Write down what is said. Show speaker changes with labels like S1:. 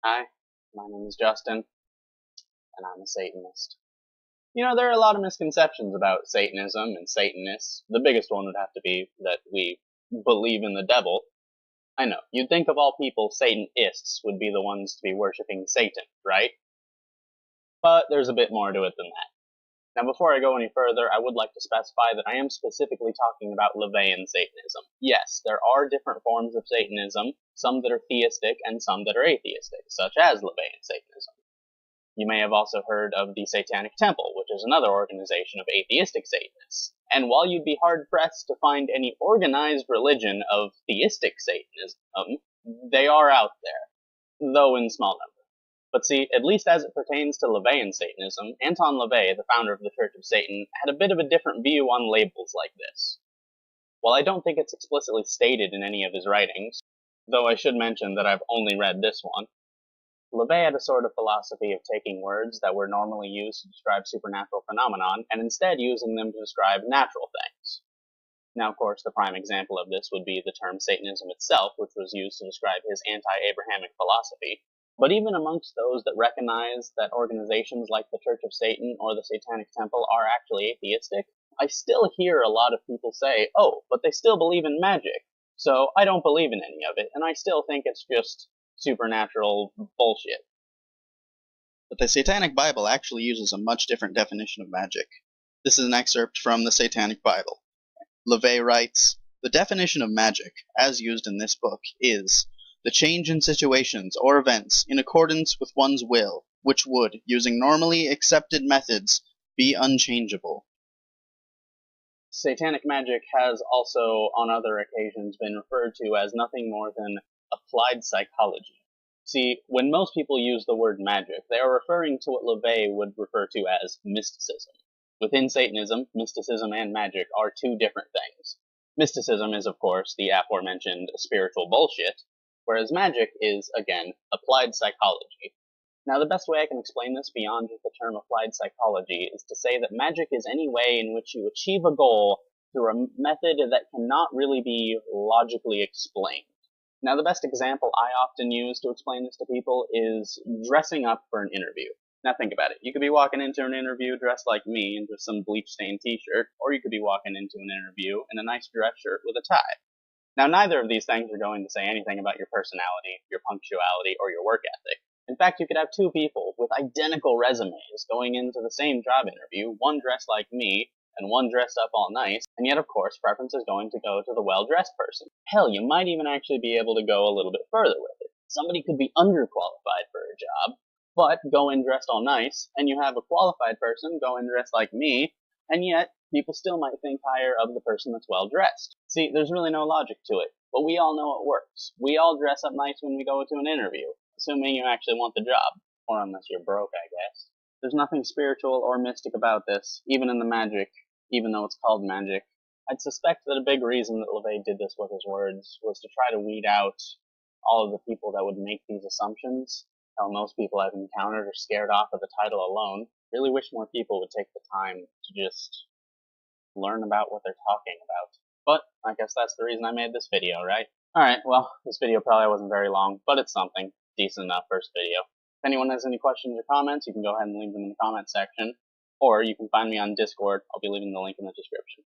S1: Hi, my name is Justin, and I'm a Satanist. You know, there are a lot of misconceptions about Satanism and Satanists. The biggest one would have to be that we believe in the devil. I know, you'd think of all people, Satanists would be the ones to be worshipping Satan, right? But there's a bit more to it than that. Now, before I go any further, I would like to specify that I am specifically talking about LaVeyan Satanism. Yes, there are different forms of Satanism, some that are theistic and some that are atheistic, such as LaVeyan Satanism. You may have also heard of the Satanic Temple, which is another organization of atheistic Satanists. And while you'd be hard-pressed to find any organized religion of theistic Satanism, they are out there, though in small numbers. But see, at least as it pertains to LaVeyan Satanism, Anton LaVey, the founder of the Church of Satan, had a bit of a different view on labels like this. While I don't think it's explicitly stated in any of his writings, though I should mention that I've only read this one, LaVey had a sort of philosophy of taking words that were normally used to describe supernatural phenomenon and instead using them to describe natural things. Now, of course, the prime example of this would be the term Satanism itself, which was used to describe his anti-Abrahamic philosophy. But even amongst those that recognize that organizations like the Church of Satan or the Satanic Temple are actually atheistic, I still hear a lot of people say, oh, but they still believe in magic, so I don't believe in any of it, and I still think it's just supernatural bullshit.
S2: But the Satanic Bible actually uses a much different definition of magic. This is an excerpt from the Satanic Bible. LaVey writes, "The definition of magic, as used in this book, is the change in situations or events in accordance with one's will, which would, using normally accepted methods, be unchangeable."
S1: Satanic magic has also, on other occasions, been referred to as nothing more than applied psychology. See, when most people use the word magic, they are referring to what LaVey would refer to as mysticism. Within Satanism, mysticism and magic are two different things. Mysticism is, of course, the aforementioned spiritual bullshit, whereas magic is, again, applied psychology. Now, the best way I can explain this beyond just the term applied psychology is to say that magic is any way in which you achieve a goal through a method that cannot really be logically explained. Now, the best example I often use to explain this to people is dressing up for an interview. Now, think about it. You could be walking into an interview dressed like me in just some bleach-stained t-shirt, or you could be walking into an interview in a nice dress shirt with a tie. Now, neither of these things are going to say anything about your personality, your punctuality, or your work ethic. In fact, you could have two people with identical resumes going into the same job interview, one dressed like me, and one dressed up all nice, and yet, of course, preference is going to go to the well-dressed person. Hell, you might even actually be able to go a little bit further with it. Somebody could be underqualified for a job, but go in dressed all nice, and you have a qualified person go in dressed like me, and yet people still might think higher of the person that's well-dressed. See, there's really no logic to it, but we all know it works. We all dress up nice when we go to an interview, assuming you actually want the job, or unless you're broke, I guess. There's nothing spiritual or mystic about this, even in the magic, even though it's called magic. I'd suspect that a big reason that LaVey did this with his words was to try to weed out all of the people that would make these assumptions. How most people I've encountered are scared off of the title alone. Really wish more people would take the time to just learn about what they're talking about. But I guess that's the reason I made this video, right? Alright, well, this video probably wasn't very long, but it's something. Decent enough first video. If anyone has any questions or comments, you can go ahead and leave them in the comment section. Or you can find me on Discord. I'll be leaving the link in the description.